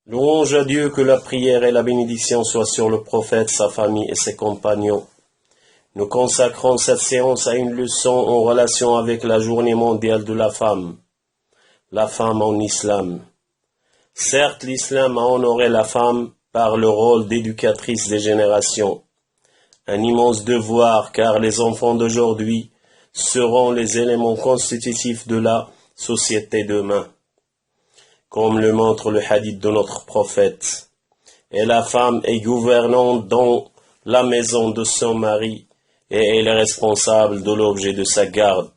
Louange à Dieu, que la prière et la bénédiction soient sur le prophète, sa famille et ses compagnons. Nous consacrons cette séance à une leçon en relation avec la journée mondiale de la femme en islam. Certes, l'islam a honoré la femme par le rôle d'éducatrice des générations. Un immense devoir, car les enfants d'aujourd'hui seront les éléments constitutifs de la société demain. Comme le montre le hadith de notre prophète. Et la femme est gouvernante dans la maison de son mari et elle est responsable de l'objet de sa garde.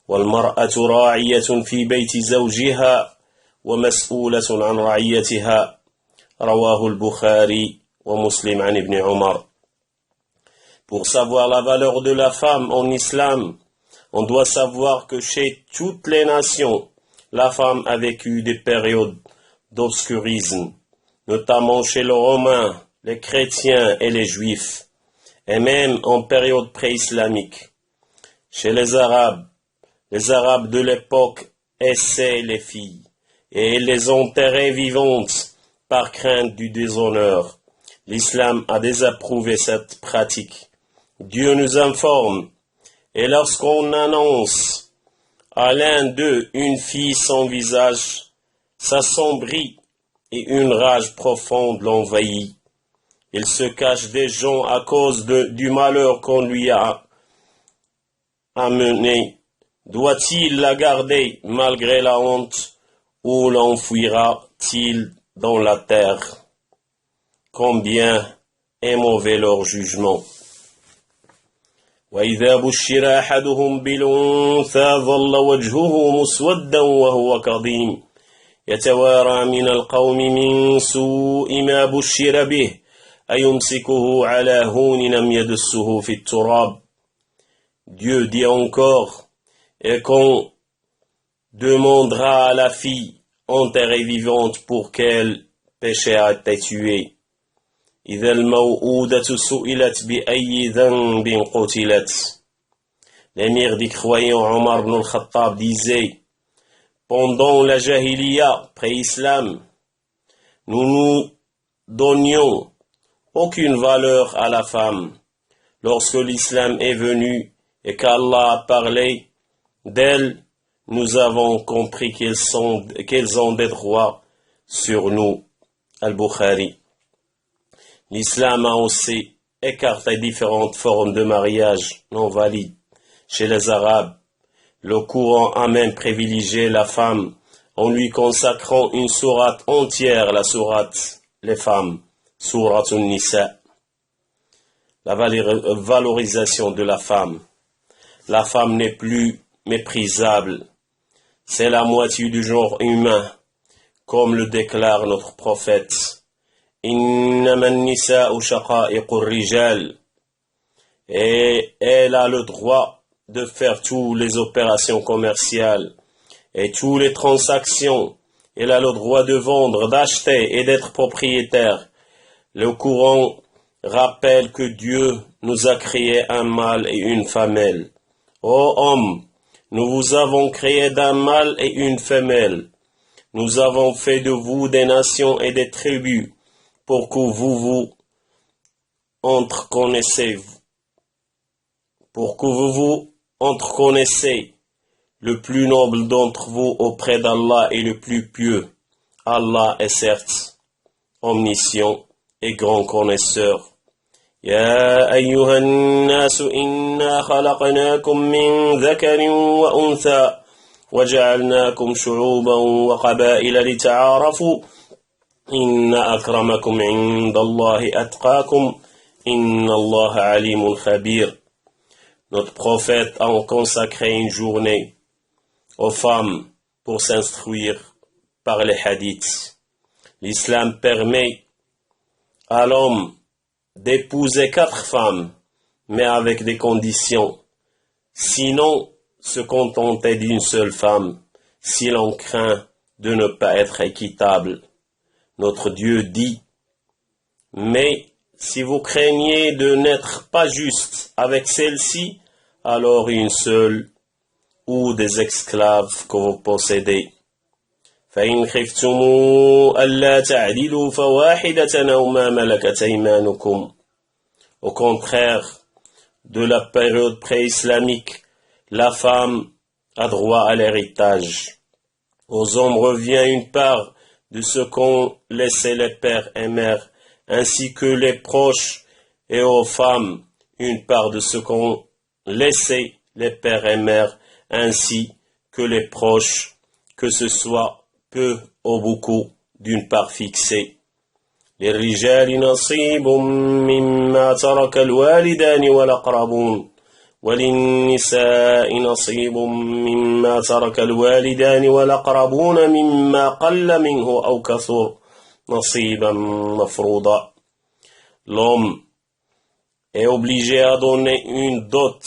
وَالْمَرْأَةُ رَاعِيَةٌ فِي بَيْتِ زَوْجِهَا وَمَسْئُولَةٌ عَنْ رَعِيَّتِهَا رواه البخاري ومسلم عن ابن عمر. Pour savoir la valeur de la femme en islam, on doit savoir que chez toutes les nations, la femme a vécu des périodes d'obscurisme, notamment chez les Romains, les chrétiens et les Juifs, et même en période pré-islamique. Chez les Arabes de l'époque essaient les filles, et les enterraient vivantes par crainte du déshonneur. L'islam a désapprouvé cette pratique. Dieu nous informe, et lorsqu'on annonce à l'un d'eux une fille sans visage s'assombrit et une rage profonde l'envahit. Il se cache des gens à cause du malheur qu'on lui a amené. Doit-il la garder malgré la honte ou l'enfouira-t-il dans la terre? Combien est mauvais leur jugement. وإذا بشر أحدهم بالأنثى ظل وجهه مسودا وهو كظيم يتوارى من القوم من سوء ما بشر به أيمسكه على هون أم يدسه في التراب. Dieu dit encore, et qu'on demandera à la fille enterrée vivante pour quel péché a été tuée. إذا الموءودة سئلت بأي ذنب قتلت. L'émir des croyants Omar ibn al-Khattab disait, pendant la Jahiliya, pré-Islam, nous donnions aucune valeur à la femme. Lorsque l'Islam est venu et qu'Allah a parlé d'elle, nous avons compris qu'elles ont des droits sur nous. Al-Bukhari. L'islam a aussi écarté différentes formes de mariage non valides. Chez les Arabes, le courant a même privilégié la femme en lui consacrant une sourate entière, la sourate les femmes, sourate Nisa. La valorisation de la femme. La femme n'est plus méprisable. C'est la moitié du genre humain, comme le déclare notre prophète. إنما النساء شقائق الرجال. Et elle a le droit de faire toutes les opérations commerciales et toutes les transactions. Elle a le droit de vendre, d'acheter et d'être propriétaire. Le Coran rappelle que Dieu nous a créé un mâle et une femelle. Ô homme, nous vous avons créé d'un mâle et une femelle. Nous avons fait de vous des nations et des tribus pour que vous entreconnaissiez. Le plus noble d'entre vous auprès d'Allah est le plus pieux. Allah est certes omniscient et grand connaisseur. يا أيها الناس إنا خلقناكم من ذكر وأنثى وجعلناكم شعوبا وقبائل لتعارفوا إن أكرمكم عند الله أتقاكم إن الله عليم خبير. Notre prophète a consacré une journée aux femmes pour s'instruire par les hadiths. L'islam permet à l'homme d'épouser 4 femmes, mais avec des conditions. Sinon, se contenter d'une seule femme, si l'on craint de ne pas être équitable. Notre Dieu dit, mais si vous craignez de n'être pas juste avec celle-ci, alors une seule ou des esclaves que vous possédez. فإن خفتم ألا تعدلوا فواحدة أو ما ملكت أيمانكم. Au contraire de la période pré-islamique, la femme a droit à l'héritage. Aux hommes revient une part de ce qu'ont laissé les pères et mères, ainsi que les proches, et aux femmes une part de ce qu'ont laissé les pères et mères, ainsi que les proches, que ce soit peu ou beaucoup d'une part fixée. للرجال نصيب مما ترك الوالدان والأقربون وللنساء نصيب مما ترك الوالدان والأقربون مما قل منه أو كثر نصيبا مفروضا. L'homme est obligé à donner une dot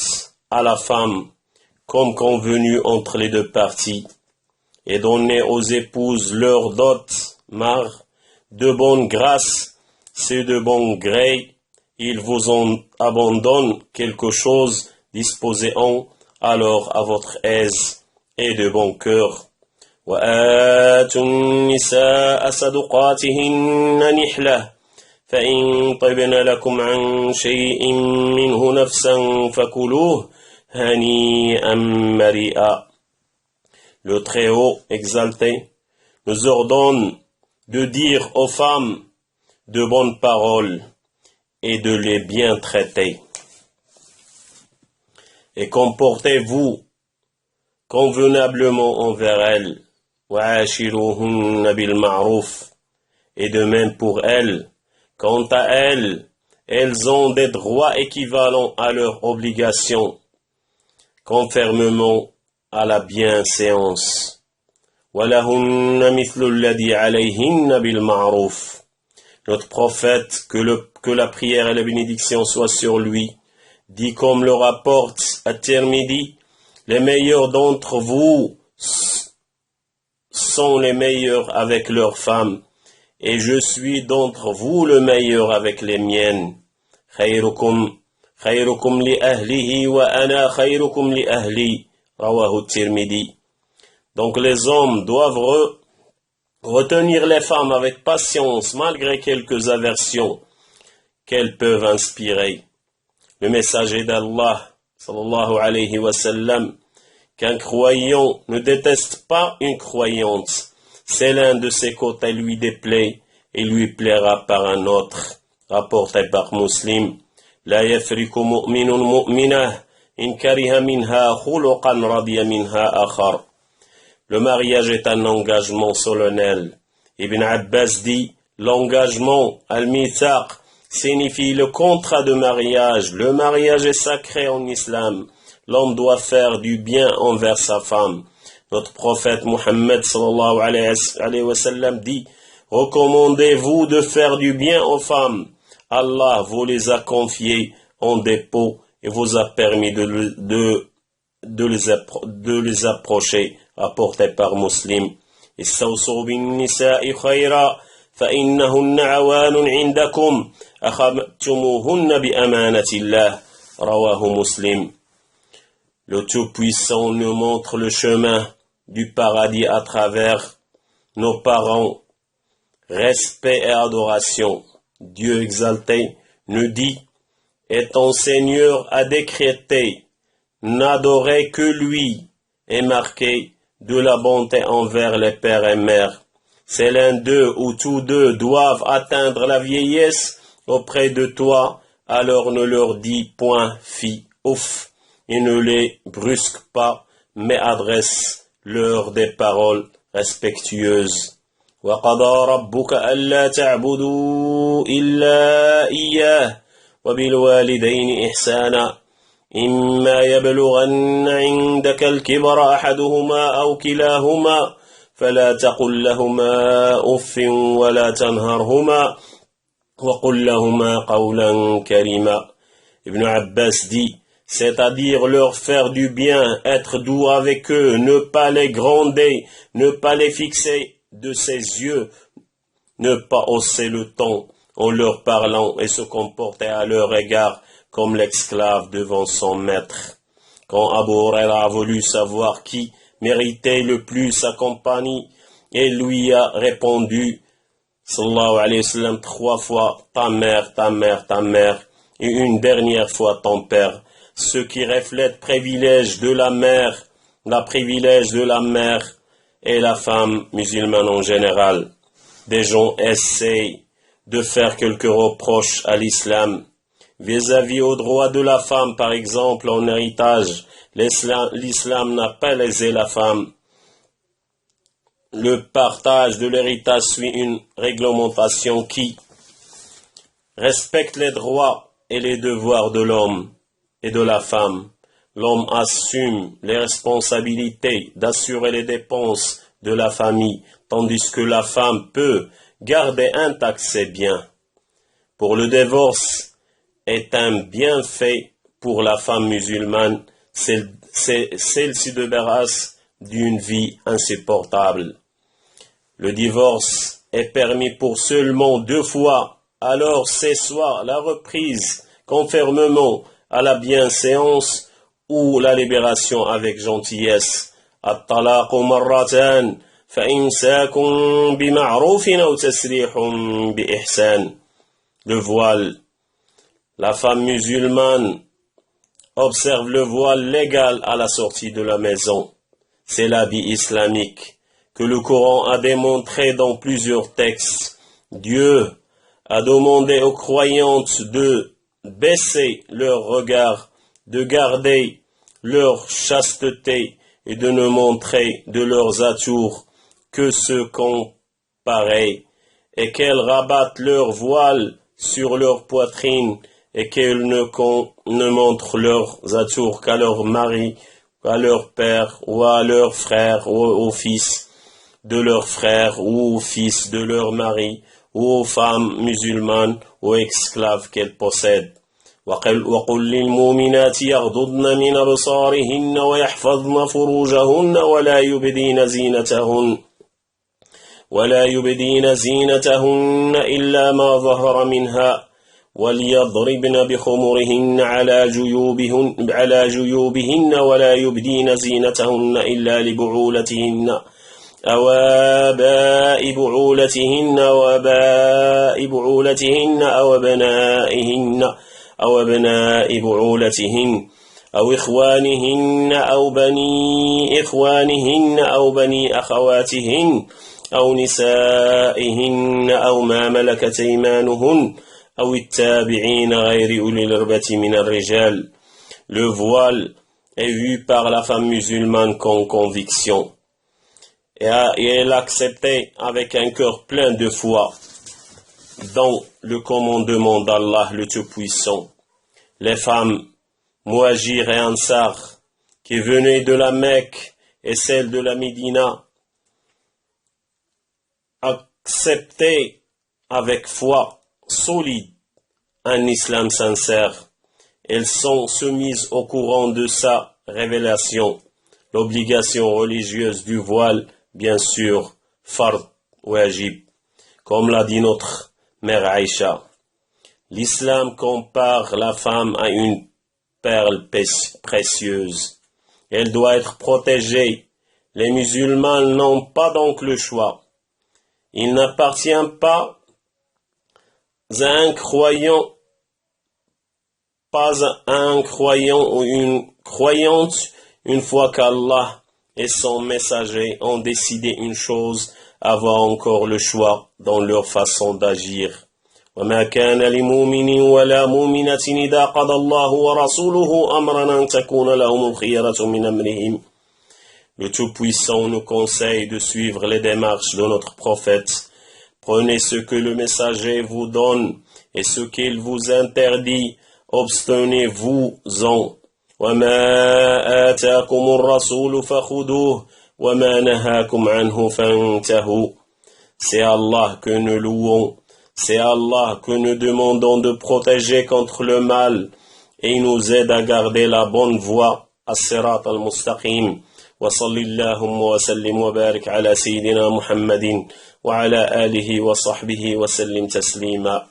à la femme, comme convenu entre les deux parties, et donner aux épouses leur dot, mar, de bonne grâce, c'est de bon gré, ils vous en abandonnent quelque chose, disposez-en alors à votre aise et de bon cœur. وآتوا النساء صدقاتهن نحلة فإن طبن لكم عن شيء منه نفسا فكلوه هنيئا مريئا. Le Très-Haut exalté nous ordonne de dire aux femmes de bonnes paroles et de les bien traiter. Et comportez-vous convenablement envers elles. وَعَاشِرُوهُنَّ بِالْمَعْرُوفِ. Et de même pour elles. Quant à elles, elles ont des droits équivalents à leurs obligations, conformément à la bienséance. وَلَهُنَّ مِثْلُ الَّذِي عَلَيْهِنَّ بِالْمَعْرُوفِ. Notre prophète, que la prière et la bénédiction soient sur lui, dit comme le rapporte At-Tirmidhi, les meilleurs d'entre vous sont les meilleurs avec leurs femmes, et je suis d'entre vous le meilleur avec les miennes. خيركم لأهله وأنا خيركم لأهلي. رواه الترمذي. Donc les hommes doivent retenir les femmes avec patience malgré quelques aversions qu'elles peuvent inspirer. Le messager d'Allah, sallallahu alayhi wa sallam, qu'un croyant ne déteste pas une croyante, c'est l'un de ses côtés lui déplaît et lui plaira par un autre. Rapporté par Muslim. La yafriku mu'minun mu'minah in kariha minha khuluqan radiya minha akhar. Le mariage est un engagement solennel. Ibn Abbas dit, l'engagement, al-mithaq, signifie le contrat de mariage. Le mariage est sacré en islam. L'homme doit faire du bien envers sa femme. Notre prophète Muhammad sallallahu alayhi wa sallam dit, recommandez-vous de faire du bien aux femmes. Allah vous les a confiées en dépôt et vous a permis de les approcher. Rapporté par Muslim. استوصوا بالنساء خيرا فإنهن عوان عندكم أخذتموهن بأمانة الله. رواه Muslim. Le Tout-Puissant nous montre le chemin du paradis à travers nos parents. Respect et adoration. Dieu exalté nous dit, et ton Seigneur a décrété, n'adorez que lui, et marqué de la bonté envers les pères et mères. C'est l'un d'eux ou tous deux doivent atteindre la vieillesse auprès de toi, alors ne leur dis point fi, ouf, et ne les brusque pas, mais adresse-leur des paroles respectueuses. وَقَضَى رَبُّكَ أَلَّا تَعْبُدُوا إِلَّا إِيَّاهُ وَبِالْوَالِدَيْنِ إِحْسَانًا إما يبلغن عندك الكبر أحدهما أو كلاهما فلا تقل لهما أف ولا تنهرهما وقل لهما قولا كريما. Ibn Abbas dit, c'est-à-dire leur faire du bien, être doux avec eux, ne pas les gronder, ne pas les fixer de ses yeux, ne pas hausser le ton en leur parlant et se comporter à leur égard comme l'esclave devant son maître. Quand Abu Huraira a voulu savoir qui méritait le plus sa compagnie, et lui a répondu, sallallahu alayhi wa sallam, 3 fois, ta mère, ta mère, ta mère, et une dernière fois ton père. Ce qui reflète privilège de la mère, la privilège de la mère et la femme musulmane en général. Des gens essayent de faire quelques reproches à l'islam vis-à-vis au droit de la femme, par exemple, en héritage. L'islam n'a pas lésé la femme. Le partage de l'héritage suit une réglementation qui respecte les droits et les devoirs de l'homme et de la femme. L'homme assume les responsabilités d'assurer les dépenses de la famille, tandis que la femme peut garder intact ses biens. Pour le divorce est un bienfait pour la femme musulmane, celle-ci débarrasse d'une vie insupportable. Le divorce est permis pour seulement 2 fois, alors c'est soit la reprise conformément à la bienséance ou la libération avec gentillesse. At-talaqu marratan fa imsakun bi ma'rufin aw tasrihun bi ihsan. Le voile. La femme musulmane observe le voile légal à la sortie de la maison. C'est l'habit islamique que le Coran a démontré dans plusieurs textes. Dieu a demandé aux croyantes de baisser leur regard, de garder leur chasteté et de ne montrer de leurs atours que ce qu'on paraît, et qu'elles rabattent leur voile sur leur poitrine et qu'elles ne montrent leurs atours qu'à leur mari, à leur père ou à leur frère ou au fils de leur frère ou au fils de leur mari ou aux femmes musulmanes ou esclaves qu'elles possèdent. وقل للمؤمنات يغضضن من أبصارهن ويحفظن فروجهن ولا يبدين زينتهن إلا ما ظهر منها وليضربن بخمرهن على جيوبهن ولا يبدين زينتهن إلا لبعولتهن أو آباء بعولتهن أو أبناء بعولتهن أو إخوانهن أو بني إخوانهن أو بني أخواتهن أو نسائهن أو ما ملكت أيمانهن أو التابعين غير أولي الإربة من الرجال. Le voile est vu par la femme musulmane comme conviction et elle acceptait avec un cœur plein de foi dans le commandement d'Allah le Tout-Puissant. Les femmes Muhajir et Ansar qui venaient de la Mecque et celles de la Médina acceptaient avec foi solide un islam sincère. Elles sont soumises au courant de sa révélation. L'obligation religieuse du voile, bien sûr, fard wajib, comme l'a dit notre mère Aïcha. L'islam compare la femme à une perle précieuse. Elle doit être protégée. Les musulmans n'ont pas donc le choix. Il n'appartient pas à un croyant ou une croyante, une fois qu'Allah et son messager ont décidé une chose, avoir encore le choix dans leur façon d'agir. وما كان لمؤمن ولا مؤمنة إذا قضى الله ورسوله أمرا أن تكون لهم الخيرة من أمرهم. Le Tout-Puissant nous conseille de suivre les démarches de notre prophète. Prenez ce que le messager vous donne et ce qu'il vous interdit, abstenez-vous-en. وما آتاكم الرسول فخذوه وما نهاكم عنه فانتهوا. C'est Allah que nous louons. C'est Allah que nous demandons de protéger contre le mal et il nous aide à garder la bonne voie, as-sirat al-mustaqim. Wa sallallahu wa sallim wa barik ala sayyidina Muhammadin wa ala alihi wa sahbihi wa sallim taslima.